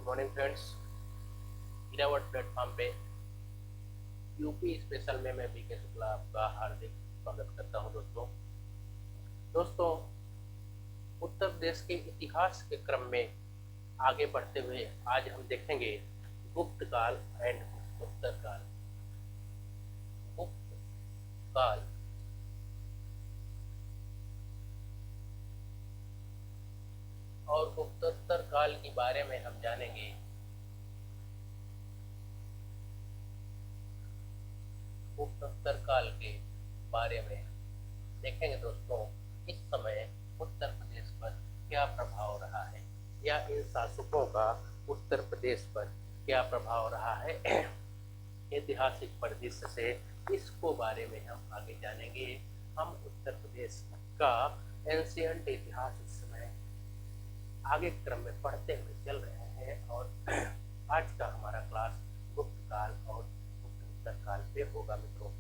Good morning friends. गिरावट platform पे UP special में मैं बीके शुक्ला आपका हार्दिक स्वागत करता हूं। दोस्तों उत्तर प्रदेश के इतिहास के क्रम में आगे बढ़ते हुए आज हम देखेंगे गुप्त काल एंड उत्तर काल। गुप्त काल और उत्तरोत्तर काल के बारे में हम जानेंगे। उत्तर काल के बारे में देखेंगे दोस्तों, इस समय उत्तर प्रदेश पर क्या प्रभाव रहा है या इन शासकों का उत्तर प्रदेश पर क्या प्रभाव रहा है ऐतिहासिक परिदृश्य से, इसको बारे में हम आगे जानेंगे। हम उत्तर प्रदेश का एंशियंट इतिहास इस समय आगे क्रम में पढ़ते हुए चल रहे हैं और आज का हमारा क्लास गुप्त काल और उत्तर काल पे होगा। मित्रों,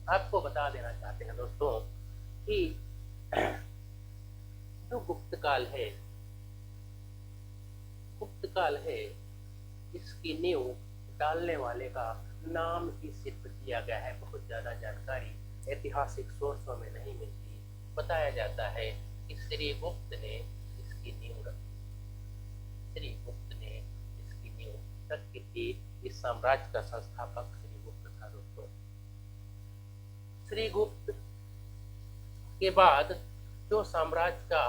आपको बता देना चाहते हैं दोस्तों कि जो गुप्त काल है इसकी नींव डालने वाले का नाम ही सिर्फ दिया गया है। बहुत ज्यादा जानकारी ऐतिहासिक सोर्सों में नहीं मिलती। बताया जाता है कि श्रीगुप्त ने इसकी नींव रखी थी। इस साम्राज्य का संस्थापक श्रीगुप्त था दोस्तों। श्रीगुप्त के बाद जो साम्राज्य का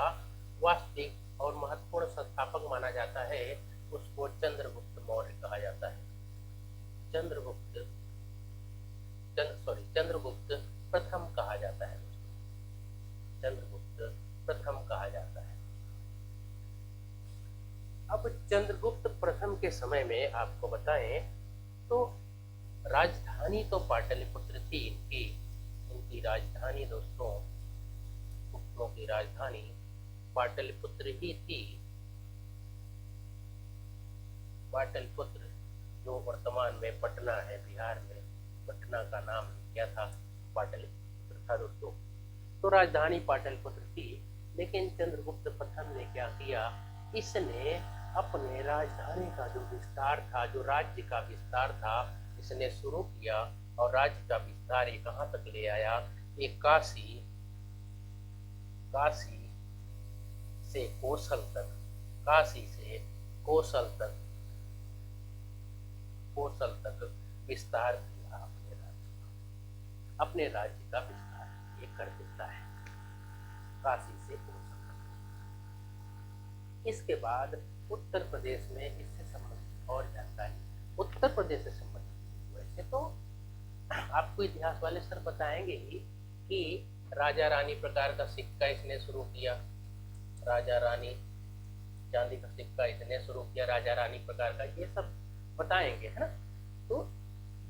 वास्तविक और महत्वपूर्ण संस्थापक माना जाता है उसको चंद्रगुप्त मौर्य कहा जाता है। चंद्रगुप्त प्रथम कहा जाता है दोस्तों। चंद्रगुप्त प्रथम कहा जाता है। अब चंद्रगुप्त प्रथम के समय में आपको बताएं तो राजधानी तो पाटलिपुत्र थी इनकी राजधानी दोस्तों, गुप्तों की राजधानी पाटलिपुत्र ही थी। पाटलिपुत्र जो वर्तमान में पटना है बिहार में, पटना का नाम क्या था? पाटलिपुत्र था दोस्तों। तो राजधानी पाटलिपुत्र थी, लेकिन चंद्रगुप्त प्रथम ने क्या किया, इसने अपने राजधानी का जो विस्तार था, जो राज्य का विस्तार था, इसने शुरू किया और राज्य का विस्तार ये कहाँ तक ले आया? ये काशी से कौशल तक, काशी से कौशल तक विस्तार किया अपने राज्य का विस्तार ये कर देता है काशी से कौशल तक। इसके बाद उत्तर प्रदेश में इससे संबंधित और जानकारी, उत्तर प्रदेश से संबंधित वैसे तो आपको इतिहास वाले सर बताएंगे ही कि राजा रानी प्रकार का सिक्का इसने शुरू किया, राजा रानी चांदी का सिक्का इसने शुरू किया, राजा रानी प्रकार का, ये सब बताएंगे, है ना। तो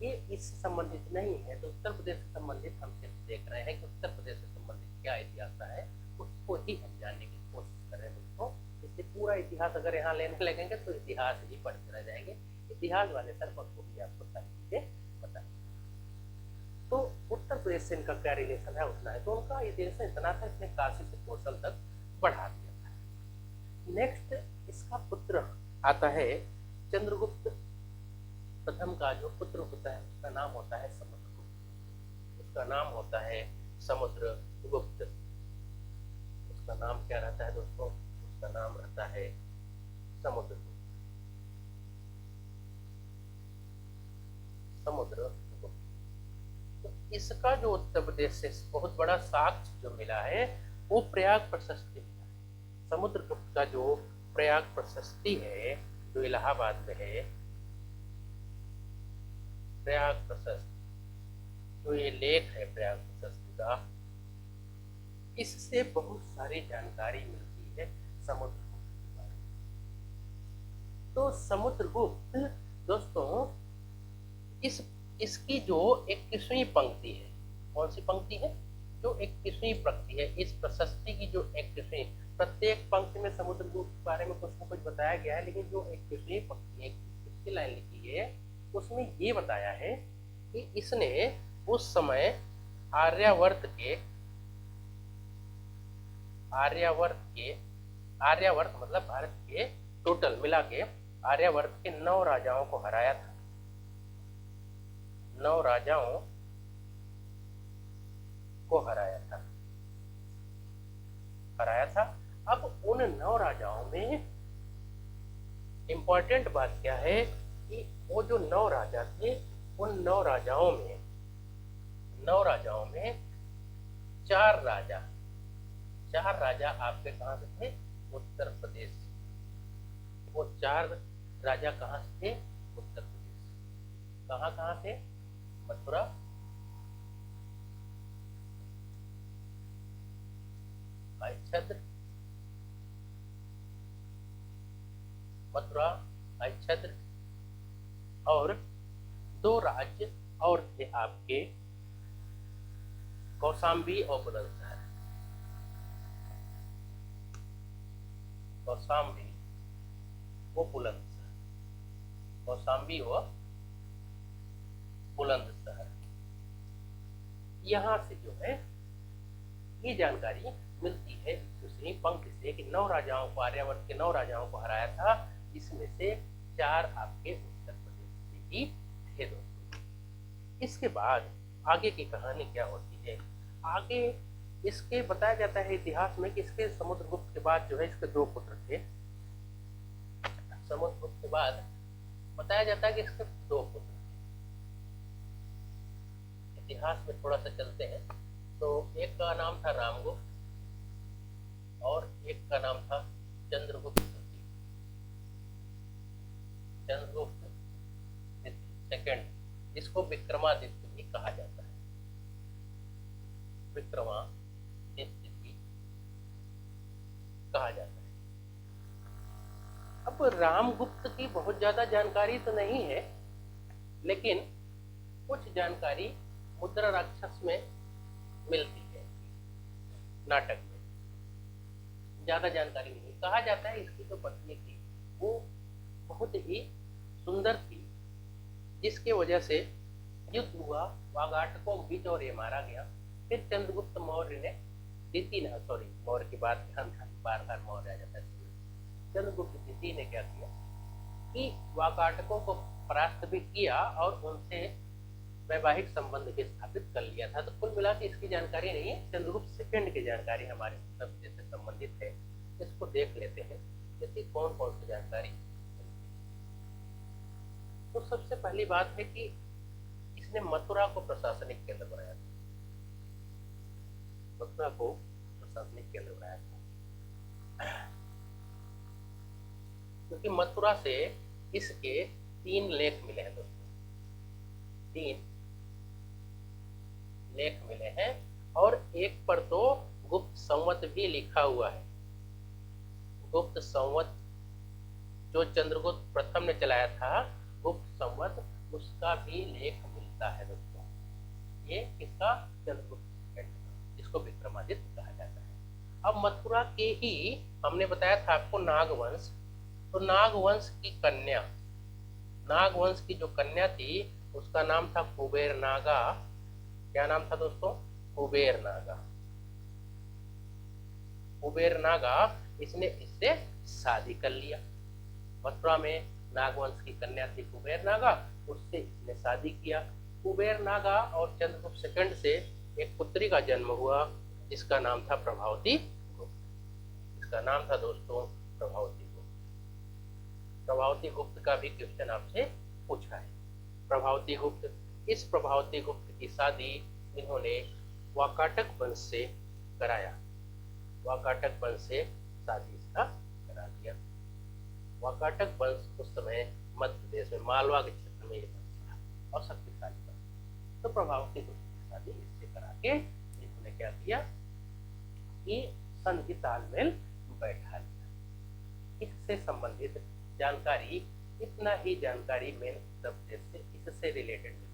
ये इससे संबंधित नहीं है। तो उत्तर प्रदेश से संबंधित हम सिर्फ देख रहे हैं कि उत्तर प्रदेश से संबंधित क्या इतिहास है, उसको ही हम जानने की कोशिश कर रहे हैं दोस्तों। इससे पूरा इतिहास अगर यहाँ लेने लगेंगे तो इतिहास ही पढ़ते रह जाएंगे। इतिहास वाले सर बखूबी आपको सारी चीजें बताएंगे। तो उत्तर प्रदेश से इनका क्या रिलेशन है उतना है। तो उनका ये रिलेशन इतना था, इसने काशी से कौशल तक बढ़ा दिया था। नेक्स्ट इसका पुत्र आता है चंद्रगुप्त प्रथम का जो पुत्र होता है उसका नाम होता है समुद्रगुप्त। उसका नाम होता है समुद्रगुप्त। उसका नाम क्या रहता है दोस्तों? उसका नाम रहता है समुद्रगुप्त। तो इसका जो उत्तर प्रदेश से बहुत बड़ा साक्ष्य जो मिला है वो प्रयाग प्रशस्ति मिला है। समुद्रगुप्त का जो प्रयाग प्रशस्ति है जो इलाहाबाद में है, प्रयाग प्रशस्ति जो ये लेख है प्रयाग प्रशस्ति का, इससे बहुत सारी जानकारी मिलती है समुद्रगुप्त के बारे में। तो समुद्रगुप्त दोस्तों इसकी जो 21वीं पंक्ति है, कौन सी पंक्ति है? जो 21वीं पंक्ति है इस प्रशस्ति की, जो 21वीं, प्रत्येक पंक्ति में समुद्रगुप्त के बारे में कुछ न कुछ बताया गया है, लेकिन जो 21वीं पंक्ति है, 21वीं लाइन लिखी है, उसमें ये बताया है कि इसने उस समय आर्यावर्त मतलब भारत के टोटल मिला के आर्यावर्त के 9 राजाओं को हराया था। 9 राजाओं को हराया था। अब उन 9 राजाओं में इंपॉर्टेंट बात क्या है कि वो जो 9 राजा थे, उन 9 राजाओं में 4 राजा आपके कहां से थे? उत्तर प्रदेश से। वो 4 राजा कहां से थे? उत्तर प्रदेश। कहां से? मथुरा, अच्छत्र, और 2 राज्य और थे आपके कौशाम्बी और बुलंदशहर। कौशाम्बी वो बुलंदशहर। यहाँ से जो है ये जानकारी मिलती है दूसरी पंक्ति से कि 9 राजाओं को, आर्यावर्त के 9 राजाओं को हराया था, जिसमें से 4 आपके उत्तर प्रदेश से ही थे दोस्तों। इसके बाद आगे की कहानी क्या होती है? आगे इसके बताया जाता है इतिहास में कि इसके समुद्रगुप्त के बाद जो है इसके 2 पुत्र थे। समुद्रगुप्त के बाद बताया जाता है कि इसके 2 पुत्र थे। इतिहास में थोड़ा सा चलते हैं तो एक का नाम था रामगुप्त और एक का नाम था चंद्रगुप्त सेकंड, जिसको विक्रमादित्य भी कहा जाता है। विक्रमादित्य भी कहा जाता है। अब रामगुप्त की बहुत ज्यादा जानकारी तो नहीं है, लेकिन कुछ जानकारी मुद्रा राक्षस में मिलती है, नाटक में। ज्यादा जानकारी नहीं। कहा जाता है इसकी जो पत्नी थी वो बहुत ही सुंदर थी, जिसके वजह से युद्ध हुआ, वागाटकों के बीच और ये मारा गया। फिर चंद्रगुप्त मौर्य ने मौर्य की बात बार मौर्य आ जाता है। चंद्रगुप्त द्वितीय ने क्या किया कि वाकाटकों को परास्त भी किया और उनसे वैवाहिक संबंध भी स्थापित कर लिया था। तो कुल मिला के इसकी जानकारी नहीं है, चंद्रगुप्त सेकंड की जानकारी हमारे उत्तर प्रदेश से संबंधित है। इसको देख लेते हैं जैसे कौन कौन सी जानकारी। तो सबसे पहली बात है कि इसने मथुरा को प्रशासनिक केंद्र बनाया था। मथुरा को प्रशासनिक केंद्र बनाया था क्योंकि मथुरा से इसके 3 लेख मिले हैं दोस्तों। 3 लेख मिले हैं और एक पर तो गुप्त संवत भी लिखा हुआ है। गुप्त संवत जो चंद्रगुप्त प्रथम ने चलाया था, गुप्त संवत, उसका भी लेख मिलता है दोस्तों। ये किसका? चंद्रगुप्त सेकंड, जिसको विक्रमादित्य कहा जाता है। अब मथुरा के ही हमने बताया था आपको नागवंश, तो नागवंश की जो कन्या थी उसका नाम था कुबेर नागा। क्या नाम था दोस्तों? कुबेर नागा। इसने इससे शादी कर लिया। मथुरा में नागवंश की कन्या थी कुबेर नागा, उससे इसने शादी किया। कुबेर नागा और चंद्रगुप्त सेकंड से एक पुत्री का जन्म हुआ जिसका नाम था प्रभावती गुप्त। इसका नाम था दोस्तों प्रभावती गुप्त। प्रभावती गुप्त का भी क्वेश्चन आपसे पूछा है। प्रभावती गुप्त, इस प्रभावती गुप्त की शादी इन्होंने वाकाटक वंश से कराया। वाकाटक वंश से शादी इसका करा दिया। वाकाटक वंश उस समय मध्य प्रदेश में मालवा के क्षेत्र में ये वंश था और शक्तिशाली वंश। तो प्रभावती गुप्त की शादी इससे करा के इन्होंने क्या किया कि संधि तालमेल बैठा लिया। इससे संबंधित जानकारी, इतना ही जानकारी मेन उत्तर प्रदेश से इससे रिलेटेड मिलती है।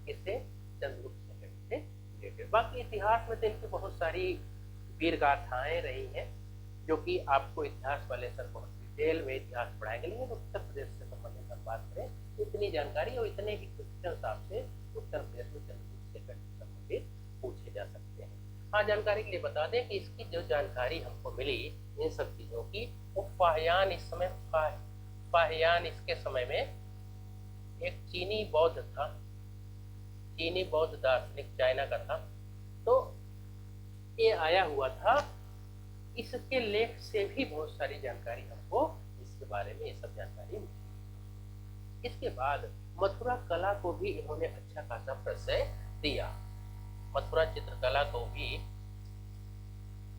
इससे चंद्रगुप्त सेकंड से रिलेटेड। बाकी इतिहास में तो इनकी बहुत सारी वीर गाथाएं रही हैं जो कि आपको इतिहास वाले सर बहुत डिटेल में इतिहास पढ़ाएंगे, लेकिन उत्तर प्रदेश से संबंधित हम बात करें इतनी जानकारी और इतने ही क्वेश्चन आपसे उत्तर प्रदेश में चंद्रगुप्त सेकंड से संबंधित पूछे जा सकते हैं। हाँ, जानकारी के लिए बता दें कि इसकी जो जानकारी हमको मिली इन सब चीजों की, वो फाहयान इस समय सिपाहियान इसके समय में एक चीनी बौद्ध था, चीनी बौद्ध दार्शनिक चाइना का था, तो ये आया हुआ था। इसके लेख से भी बहुत सारी जानकारी हमको इसके बारे में ये सब जानकारी मिली। इसके बाद मथुरा कला को भी इन्होंने अच्छा खासा प्रश्रय दिया। मथुरा चित्रकला को भी,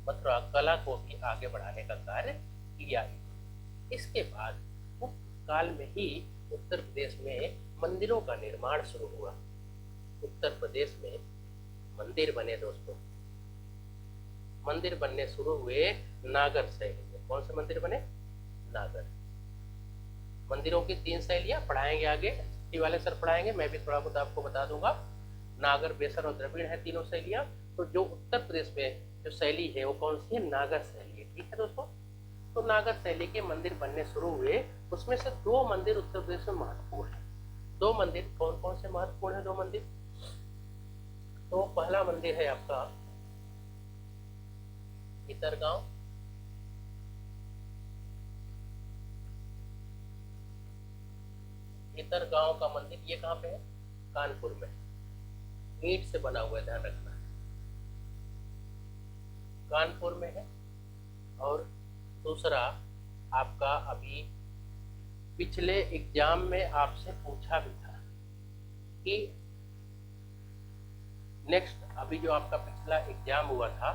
मथुरा कला को भी आगे बढ़ाने का कार्य किया। इसके बाद गुप्त काल में ही उत्तर प्रदेश में मंदिरों का निर्माण शुरू हुआ। उत्तर प्रदेश में मंदिर बने दोस्तों, मंदिर बनने शुरू हुए नागर शैली में। कौन से मंदिर बने? नागर। मंदिरों की 3 शैलियां पढ़ाएंगे आगे, हिस्ट्री वाले सर पढ़ाएंगे, मैं भी थोड़ा बहुत आपको बता दूंगा। नागर, बेसर और द्रविड़ है तीनों शैलियां। तो जो उत्तर प्रदेश में जो शैली है वो कौन सी है? नागर शैली है। ठीक है दोस्तों, तो नागर शैली के मंदिर बनने शुरू हुए। उसमें से 2 मंदिर उत्तर प्रदेश में महत्वपूर्ण है। 2 मंदिर कौन कौन से महत्वपूर्ण है? 2 मंदिर, तो पहला मंदिर है आपका भीतरगांव, भीतरगांव का मंदिर। ये कहाँ पे है? कानपुर में, ईंट से बना हुआ है, ध्यान रखना, कानपुर में है। और दूसरा आपका अभी पिछले एग्जाम में आपसे पूछा भी था कि नेक्स्ट, अभी जो आपका पिछला एग्जाम हुआ था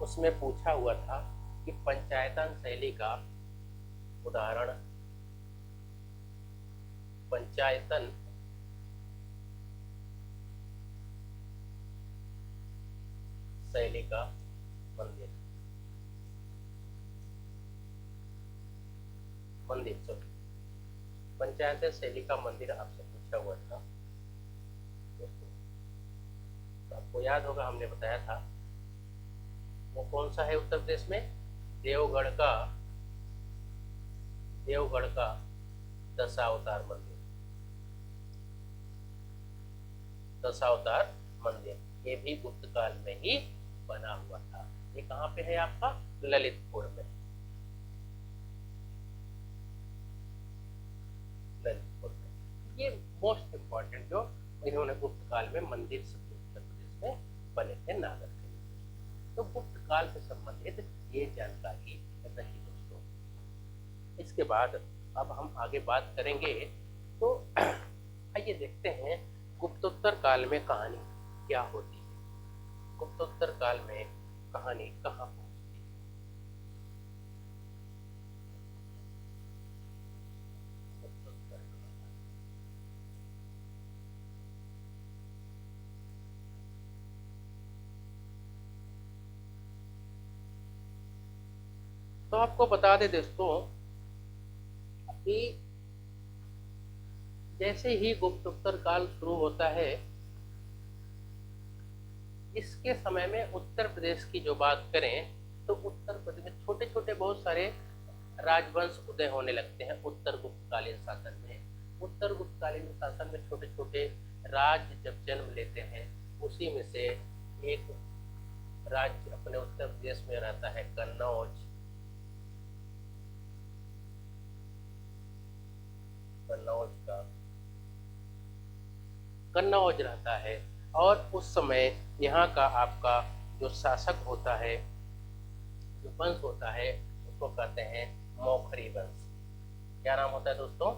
उसमें पूछा हुआ था कि पंचायतन शैली का उदाहरण, पंचायतन शैली का मंदिर, पंचायतन शैली का मंदिर आपसे पूछा हुआ था दोस्तों। तो आपको याद होगा, हमने बताया था वो कौन सा है उत्तर प्रदेश में? देवगढ़ का, देवगढ़ का दशावतार मंदिर, दशावतार मंदिर। ये भी गुप्त काल में ही बना हुआ था। ये कहाँ पे है आपका? ललितपुर में, ललितपुर में। ये मोस्ट इंपॉर्टेंट जो इन्होंने गुप्त काल में मंदिर उत्तर प्रदेश में बने थे नागर के। तो गुप्त काल से संबंधित ये जानकारी रही दोस्तों। इसके बाद अब हम आगे बात करेंगे। तो आइए देखते हैं गुप्तोत्तर काल में कहानी क्या होती है, गुप्तोत्तर काल में कहानी कहाँ पहुंचती है। गुप्तोत्तर काल, तो आपको बता दें दोस्तों कि जैसे ही गुप्तोत्तर काल शुरू होता है, इसके समय में उत्तर प्रदेश की जो बात करें तो उत्तर प्रदेश में छोटे छोटे बहुत सारे राजवंश उदय होने लगते हैं। उत्तर गुप्तकालीन शासन में, उत्तर गुप्तकालीन शासन में छोटे छोटे राज्य जब जन्म लेते हैं, उसी में से एक राज्य अपने उत्तर प्रदेश में रहता है कन्नौज। कन्नौज का, कन्नौज रहता है। और उस समय यहाँ का आपका जो शासक होता है, जो वंश होता है, उसको कहते हैं मौखरी वंश। क्या नाम होता है दोस्तों?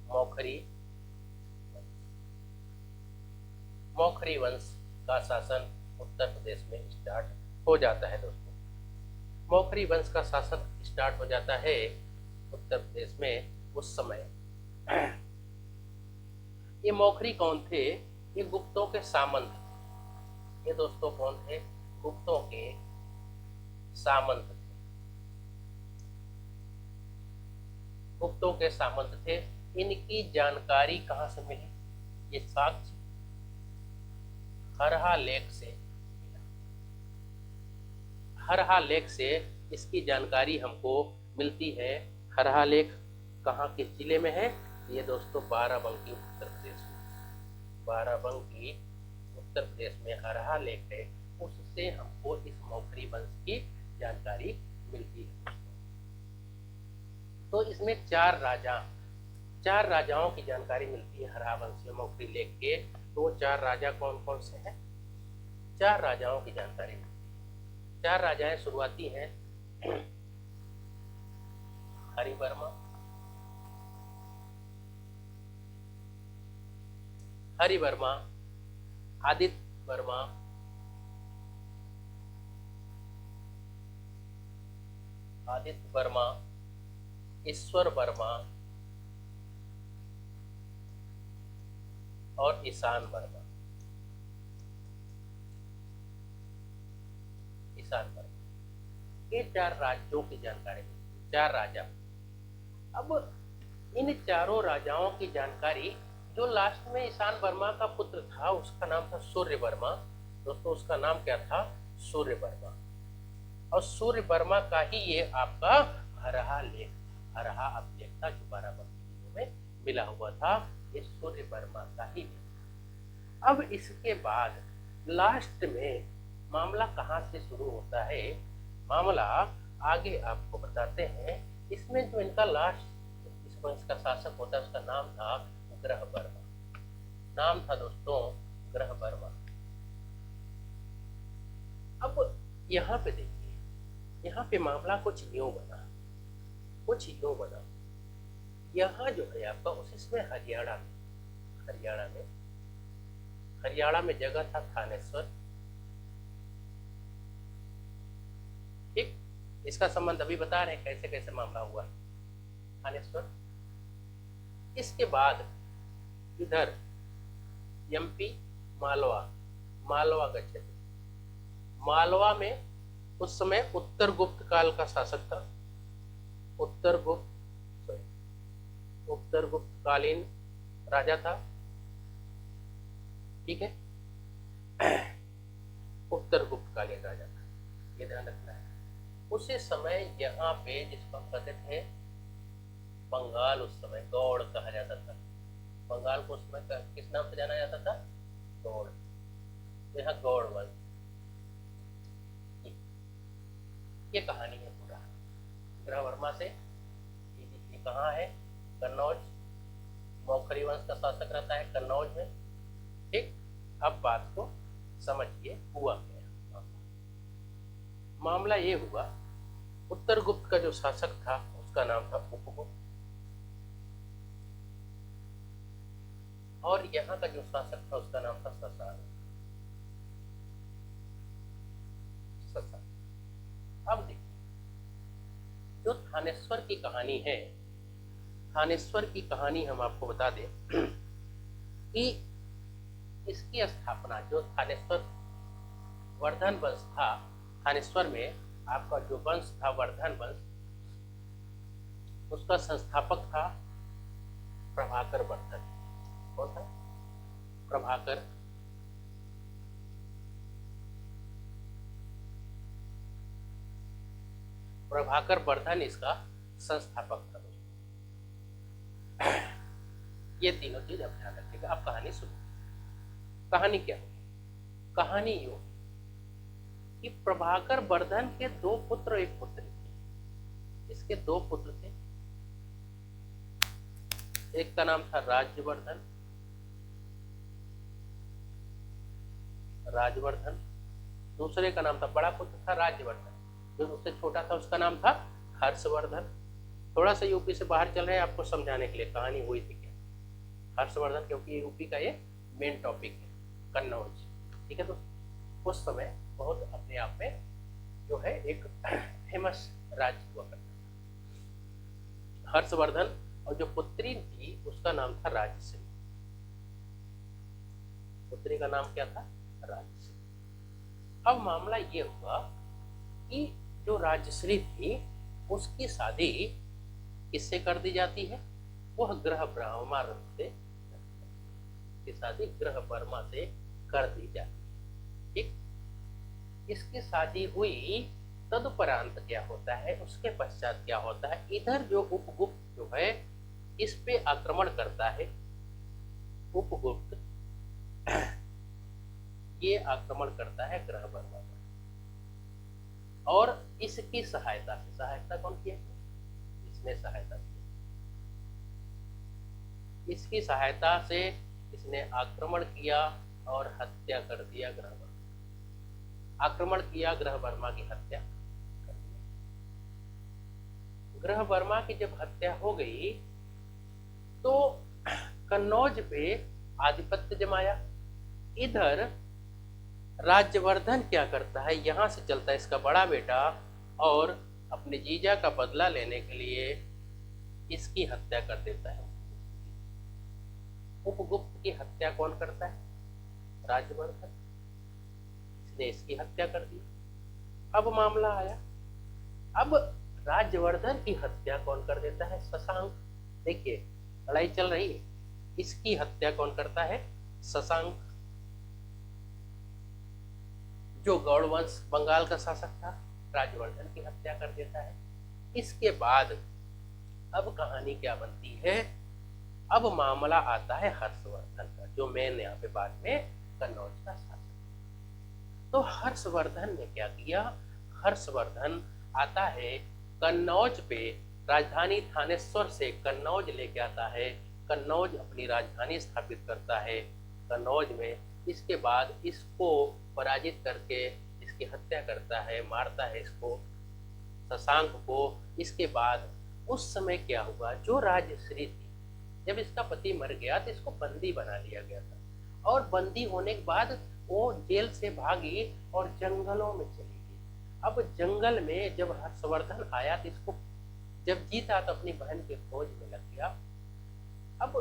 मौखरी। मौखरी वंश का शासन उत्तर प्रदेश में स्टार्ट हो जाता है दोस्तों। मौखरी वंश का शासन स्टार्ट हो जाता है उत्तर प्रदेश में उस समय। ये मौखरी कौन थे? ये गुप्तों के सामंत थे। ये दोस्तों कौन थे? गुप्तों के सामंत थे, गुप्तों के सामंत थे। इनकी जानकारी कहाँ से मिली? ये साक्ष्य हरहा लेख से, हरहा लेख से इसकी जानकारी हमको मिलती है। हरहा लेख कहाँ, किस जिले में है? ये दोस्तों बाराबंकी उत्तर प्रदेश में, बाराबंकी उत्तर प्रदेश में हरहा लेख है। उससे हमको इस मौखरी वंश की जानकारी मिलती है। तो इसमें 4 राजा चार राजाओं की जानकारी मिलती है हरावंश में मौखरी लेख के। तो वो चार राजा कौन कौन से हैं? चार राजाओं की जानकारी मिलती है। चार राजाएं शुरुआती हैं हरिवर्मा, हरिवर्मा, आदित्य वर्मा, आदित्य वर्मा, ईश्वर वर्मा और ईशान वर्मा। ईशान वर्मा, ये चार राज्यों की जानकारी है, चार राजा। अब इन चारों राजाओं की जानकारी, जो लास्ट में ईशान वर्मा का पुत्र था उसका नाम था सूर्य वर्मा। दोस्तों उसका नाम क्या था? सूर्य वर्मा। और सूर्य वर्मा का ही ये आपका हरहा लेख, हरहा अभिलेख था जो बाराबंकी में मिला हुआ था, ये सूर्य वर्मा का ही लेख। अब इसके बाद लास्ट में मामला कहाँ से शुरू होता है? मामला आगे आपको बताते हैं। इसमें जो इनका लास्ट इस वंश का शासक होता है उसका नाम था ग्रह वर्मा। नाम था दोस्तों ग्रह वर्मा। अब यहाँ पे देखिए, यहाँ पे मामला कुछ यूं बना, कुछ यूं बना। यहाँ जो है आपका उस इसमें हरियाणा में जगह था थानेश्वर। ठीक, इसका संबंध अभी बता रहे हैं कैसे कैसे मामला हुआ थानेश्वर। इसके बाद इधर एमपी मालवा, मालवा का क्षेत्र, मालवा में उस समय उत्तर गुप्त काल का शासक था, उत्तर गुप्त कालीन राजा था। ठीक है, उत्तर गुप्त कालीन राजा था, ये ध्यान रखना है। उसी समय यहाँ पे जिसको हम कहते थे बंगाल, उस समय गौड़ कहा जाता था। बंगाल को उस समय किस नाम से जाना जाता था? गौड़। तो यहाँ गौड़ वंश, ये कहानी है पूरा ग्रह वर्मा से। ये कहाँ है? कन्नौज, मौखरी वंश का शासक रहता है कन्नौज में। ठीक, अब बात को समझिए हुआ क्या। मामला ये हुआ, उत्तर गुप्त का जो शासक था उसका नाम था उपगुप्त, और यहाँ का जो शासक था उसका नाम था शशांक। अब देखिए, जो थानेश्वर की कहानी है, थानेश्वर की कहानी हम आपको बता दें कि इसकी स्थापना, जो थानेश्वर वर्धन वंश था, थानेश्वर में आपका जो वंश था वर्धन वंश, उसका संस्थापक था प्रभाकर वर्धन। कौन था? प्रभाकर। प्रभाकर वर्धन इसका संस्थापक था दोस्तों। ये तीनों चीज आप ध्यान रखिएगा। आप कहानी सुनो। कहानी क्या होगी? कहानी यूं कि प्रभाकर वर्धन के दो पुत्र एक पुत्री थी। इसके दो पुत्र थे, एक का नाम था राजवर्धन, दूसरे का नाम था, बड़ा पुत्र था राजवर्धन, जो उससे छोटा था उसका नाम था हर्षवर्धन। थोड़ा सा यूपी से बाहर चल रहे हैं आपको समझाने के लिए कहानी हुई थी क्या। हर्षवर्धन क्योंकि यूपी का ये मेन टॉपिक है, कन्नौज। ठीक है दोस्तों, उस समय बहुत अपने आप में जो है एक फेमस राज्य हुआ करता था हर्षवर्धन, और जो पुत्री थी उसका नाम था राजश्री। पुत्री का नाम क्या था? राजश्री। अब मामला ये हुआ कि जो राजश्री थी उसकी शादी किससे कर दी जाती है? वह ग्रह ब्रह्मा से, शादी ग्रह वर्मा से कर दी जाती है। ठीक, इसकी शादी हुई, तदुपरांत क्या होता है, उसके पश्चात क्या होता है, इधर जो उपगुप्त जो है इस पे आक्रमण करता है। उपगुप्त ये आक्रमण करता है ग्रह वर्मा पर, और इसकी सहायता से, सहायता कौन किया? इसने सहायता की। इसकी सहायता से इसने आक्रमण किया और हत्या कर दिया ग्रहवर्मा। आक्रमण किया, ग्रहवर्मा की हत्या कर दी। ग्रहवर्मा की जब हत्या हो गई तो कन्नौज पे आधिपत्य जमाया। इधर राज्यवर्धन क्या करता है, यहाँ से चलता है इसका बड़ा बेटा और अपने जीजा का बदला लेने के लिए इसकी हत्या कर देता है। उपगुप्त की हत्या कौन करता है, राज्यवर्धन। इसने इसकी हत्या कर दी। अब मामला आया, अब राज्यवर्धन की हत्या कौन कर देता है, शशांक। देखिए लड़ाई चल रही है, इसकी हत्या कौन करता है, शशांक, जो गौड़ वंश बंगाल का शासक था। राज्यवर्धन की हत्या कर देता है। इसके बाद अब कहानी क्या बनती है, अब मामला आता है हर्षवर्धन का, जो मेन यहाँ पे बाद में कन्नौज का शासक। तो हर्षवर्धन ने क्या किया, हर्षवर्धन आता है कन्नौज पे, राजधानी थानेश्वर से कन्नौज लेके आता है। कन्नौज अपनी राजधानी स्थापित करता है कन्नौज में। इसके बाद इसको पराजित करके इसकी हत्या करता है, मारता है इसको, शशांक को। इसके बाद उस समय क्या हुआ, जो राजश्री थी, जब इसका पति मर गया तो इसको बंदी बना लिया गया था, और बंदी होने के बाद वो जेल से भागी और जंगलों में चली गई। अब जंगल में जब हर्षवर्धन आया तो इसको जब जीता तो अपनी बहन की खोज में लग गया। अब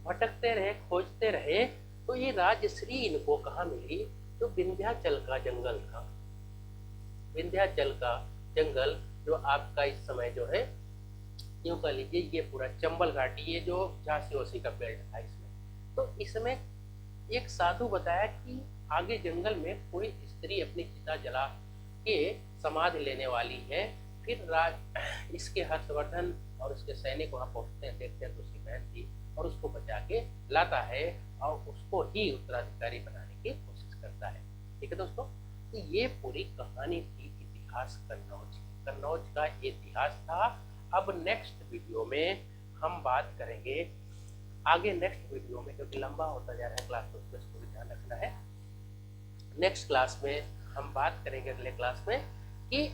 भटकते रहे, खोजते रहे, तो ये राजश्री इनको कहाँ मिली, तो विंध्याचल का जंगल था। विंध्याचल का जंगल जो आपका इस समय जो है, यूं कह लीजिए ये पूरा चंबल घाटी, ये जो झांसी वासी का बेल्ट था इसमें। तो इसमें एक साधु बताया कि आगे जंगल में कोई स्त्री अपनी चिता जला के समाधि लेने वाली है। फिर इसके हर्षवर्धन और उसके सैनिक वहां पहुंचते हैं, देखते हैं तो उसकी बहन थी, और उसको बचा के लाता है और उसको ही उत्तराधिकारी बनाने की कोशिश करता है। ठीक है दोस्तों, तो ये पूरी कहानी थी इतिहास कन्नौज। कन्नौज का इतिहास था। अब नेक्स्ट वीडियो में हम बात करेंगे आगे, नेक्स्ट वीडियो में, क्योंकि लंबा होता जा रहा है क्लास, तो उसको भी ध्यान रखना है। नेक्स्ट क्लास में हम बात करेंगे, अगले क्लास में, कि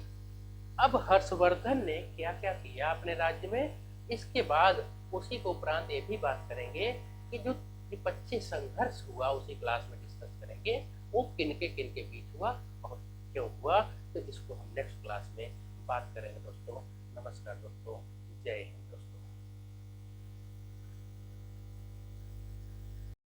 अब हर्षवर्धन ने क्या क्या किया अपने राज्य में। इसके बाद उसी को उपरांत ये भी बात करेंगे कि जो विपक्षी संघर्ष हुआ, उसी क्लास में डिस्कस करेंगे, वो किनके किनके बीच हुआ और क्यों हुआ। तो इसको हम नेक्स्ट क्लास में बात करेंगे दोस्तों। नमस्कार दोस्तों, जय हिंद दोस्तों।